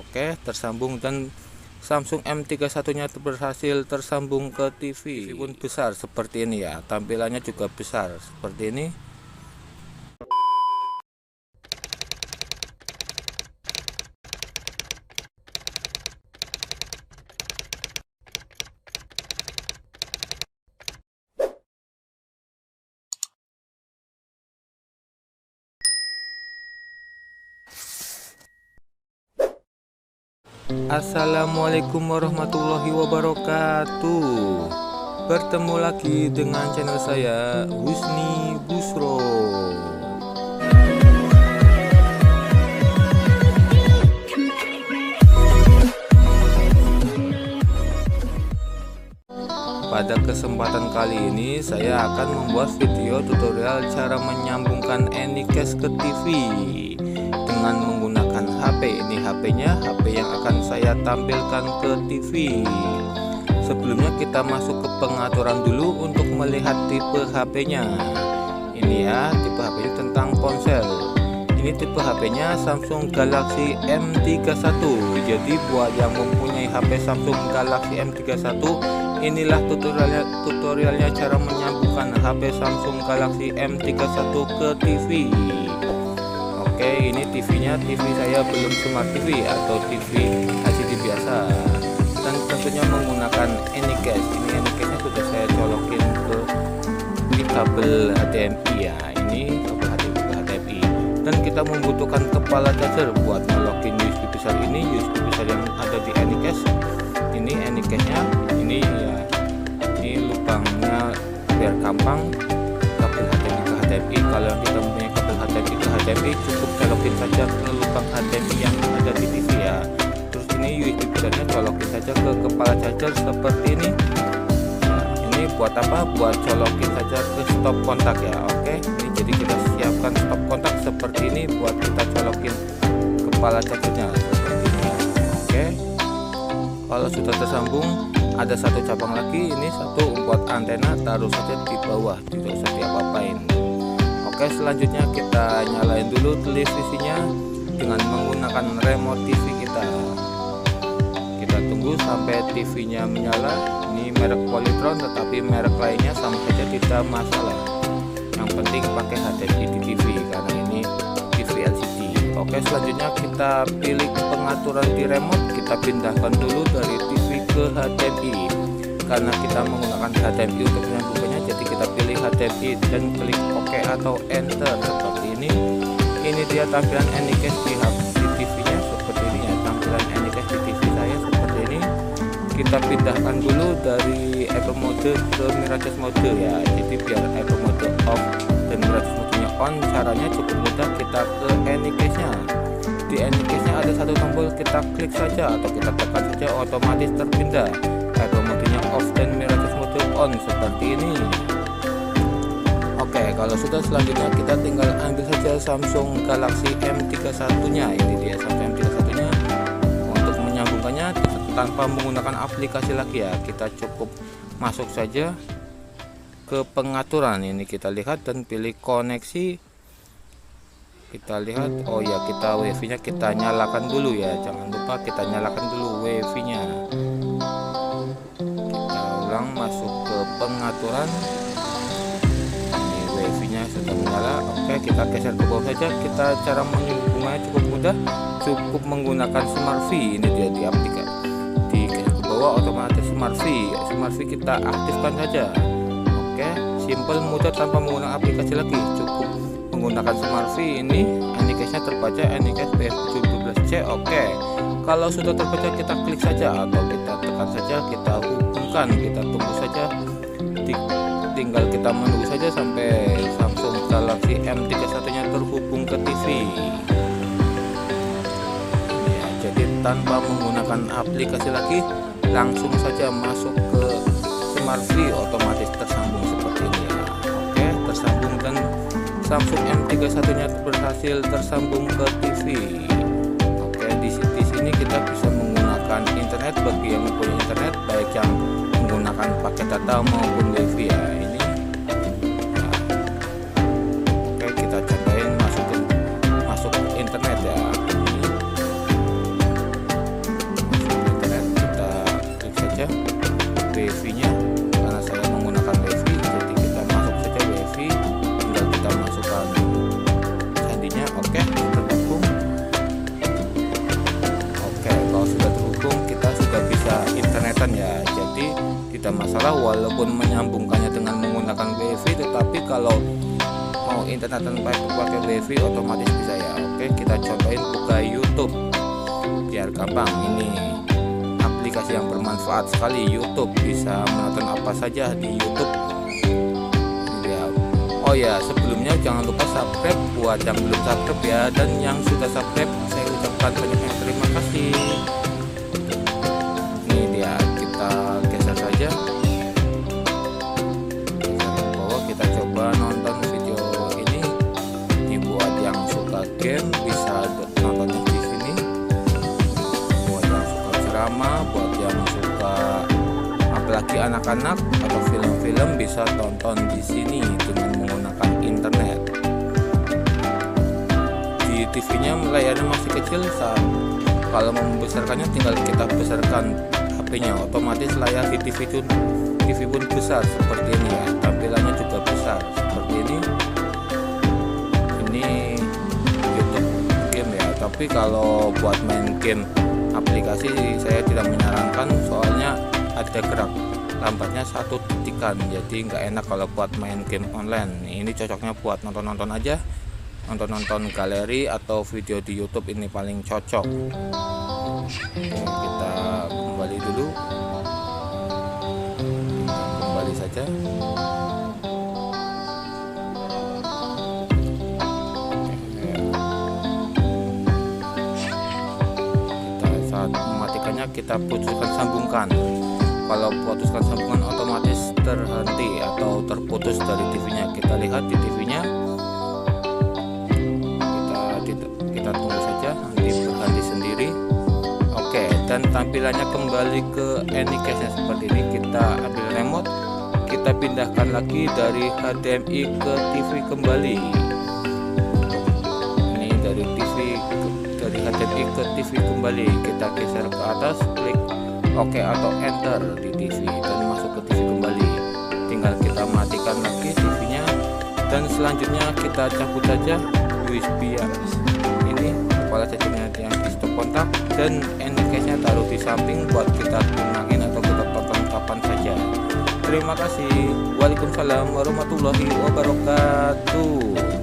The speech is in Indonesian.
Oke, tersambung, dan Samsung M31 nya berhasil tersambung ke TV. Pun besar seperti ini ya, tampilannya juga besar seperti ini. Assalamualaikum warahmatullahi wabarakatuh. Bertemu lagi dengan channel saya, Husni Busro. Pada kesempatan kali ini saya akan membuat video tutorial cara menyambungkan Anycast ke TV dengan menggunakan HP. Ini HP yang akan saya tampilkan ke TV. Sebelumnya kita masuk ke pengaturan dulu untuk melihat tipe HP-nya. Ini ya, tipe HP-nya tentang ponsel. Ini tipe HP-nya Samsung Galaxy M31. Jadi buat yang mempunyai HP Samsung Galaxy M31, inilah tutorialnya cara menyambungkan HP Samsung Galaxy M31 ke TV. Oke, ini TV-nya, TV saya belum Smart TV atau TV LCD biasa, dan tentunya menggunakan Anycast. Ini Anycast-nya sudah saya colokin ke kabel HDMI ya. Ini kabel HDMI ke HDMI, dan kita membutuhkan kepala charger buat nyolokin USB besar ini, USB besar yang ada di Anycast. Ini Anycast-nya, ini ya, ini lubangnya biar gampang, kabel HDMI ke HDMI. Kalau kita mempunyai kabel HDMI ke HDMI, cukup colokin saja ke lubang HDMI yang ada di TV ya. Terus ini USB besarnya colokin saja ke kepala charger seperti ini. Nah, ini buat apa? Buat colokin saja ke stop kontak ya. Oke, ini jadi kita siapkan stop kontak seperti ini buat kita colokin kepala chargernya seperti ini. Oke, kalau sudah tersambung, ada satu cabang lagi. Ini satu buat antena, taruh saja di bawah, tidak usah diapa-apain. Oke, selanjutnya kita nyalain dulu televisinya dengan menggunakan remote TV kita. Kita tunggu sampai TV-nya menyala. Ini merek Polytron, tetapi merek lainnya sama saja tidak masalah. Yang penting pakai HDMI di TV karena ini TV LCD. Oke, selanjutnya kita pilih pengaturan di remote. Kita pindahkan dulu dari TV ke HDMI karena kita menggunakan HDMI untuk menyambungkannya. Jadi kita pilih HDMI dan klik OK atau Enter seperti ini. Ini dia tampilan Anycast di TV-nya seperti ini ya. Tampilan Anycast di TV saya seperti ini. Kita pindahkan dulu dari Airplay mode ke Mirrorless mode ya. Jadi biar Airplay mode off dan Mirrorless mode-nya on, caranya cukup mudah. Kita ke Anycast-nya. Di Anycast-nya ada satu tombol, kita klik saja atau kita tekan saja, otomatis terpindah Airplay mode-nya off dan Mirrorless mode on seperti ini. Oke, kalau sudah, selanjutnya kita tinggal ambil saja Samsung Galaxy M31 nya. Ini dia Samsung M31 nya. Untuk menyambungkannya tanpa menggunakan aplikasi lagi ya, kita cukup masuk saja ke pengaturan. Ini kita lihat dan pilih koneksi. Kita lihat, oh ya, kita WiFi nya kita nyalakan dulu ya, jangan lupa kita nyalakan dulu WiFi nya. Kita ulang masuk ke pengaturan. Ini WiFi nya sudah menyala. Oke, kita geser ke bawah saja. Kita cara menyambungnya cukup mudah, cukup menggunakan Smart V. Ini dia di aplikasi, di geser ke bawah otomatis Smart V kita aktifkan saja. Oke, simple, mudah, tanpa menggunakan aplikasi lagi, cukup menggunakan Smart V. Ini Anycast-nya terbaca, Anycast BF12C. Oke, kalau sudah terbaca kita klik saja atau kita tekan saja, kita hubungkan, kita tunggu saja, tinggal kita menunggu saja sampai Samsung Galaxy M31 nya terhubung ke TV ya. Jadi tanpa menggunakan aplikasi lagi, langsung saja masuk ke Smart V, otomatis tersambung seperti ini ya. Oke, tersambung, dan Samsung M31 nya berhasil tersambung ke TV. Oke, di sini kita bisa menggunakan internet bagi yang mempunyai internet, baik yang menggunakan paket data maupun WiFi ya. Ini ya. Oke, kita cobain masuk ke internet ya. Ini jadi tidak masalah walaupun menyambungkannya dengan menggunakan WiFi, tetapi kalau mau internet tanpa pakai WiFi otomatis bisa ya. Oke, kita contohin buka YouTube biar gampang. Ini aplikasi yang bermanfaat sekali, YouTube, bisa menonton apa saja di YouTube ya. Oh ya, sebelumnya jangan lupa subscribe buat yang belum subscribe ya, dan yang sudah subscribe saya ucapkan banyak terima kasih. Ini dia, kita geser saja ke bawah, kita coba nonton video ini. Ini buat yang suka game bisa nontonnya di sini, buat yang suka drama, buat yang suka apalagi anak-anak atau film-film bisa tonton di sini dengan menggunakan internet. Di TV-nya layarnya masih kecil, kalau membesarkannya tinggal kita besarkan HP-nya, otomatis layar di TV pun besar seperti ini ya. Tampilannya juga besar seperti ini. Ini YouTube game ya, tapi kalau buat main game aplikasi saya tidak menyarankan, soalnya ada gerak lambatnya 1 detikan, jadi nggak enak kalau buat main game online. Ini cocoknya buat nonton-nonton aja, nonton galeri atau video di YouTube, ini paling cocok. Kita kembali dulu, kembali saja. Saat mematikannya kita putuskan sambungkan. Kalau putuskan sambungan otomatis terhenti atau terputus dari TV-nya. Kita lihat di TV-nya, kita tunggu saja nanti berganti sendiri. Oke, dan tampilannya kembali ke Anycast-nya seperti ini. Kita ambil remote, kita pindahkan lagi dari HDMI ke TV kembali. Ini dari HDMI ke TV kembali, kita geser ke atas, klik OK atau Enter di TV dan masuk ke TV kembali. Tinggal kita matikan lagi TV-nya, dan selanjutnya kita cabut saja USB yang ini, kepala chargernya yang di stop kontak, dan Anycast-nya taruh di samping buat kita gunain atau kita tonton kapan saja. Terima kasih. Waalaikumsalam warahmatullahi wabarakatuh.